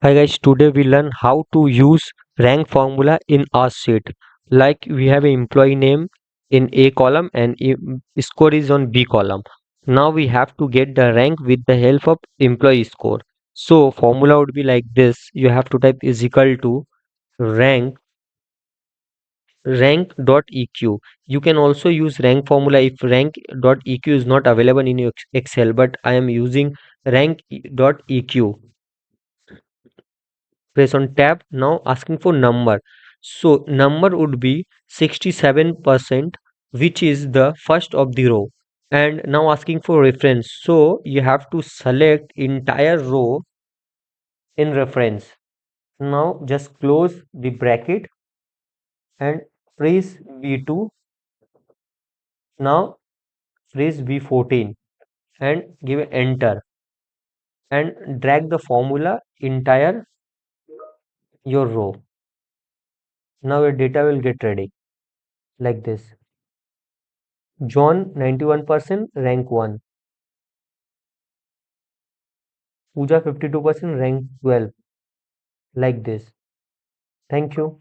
Hi guys, today we learn how to use rank formula in our sheet. Like we have an employee name in A column and score is on B column. Now we have to get the rank with the help of employee score. So formula would be like this. You have to type is equal to rank.eq. You can also use rank formula if rank.eq is not available in your Excel, but I am using rank.eq. Press on tab. Now asking for number, so number would be 67%, which is the first of the row. And now asking for reference, so you have to select entire row in reference. Now just close the bracket and press V2. Now press V14 and give enter and drag the formula entire your row. Now your data will get ready like this. John 91%, rank 1. Pooja 52%, rank 12. Like this. Thank you.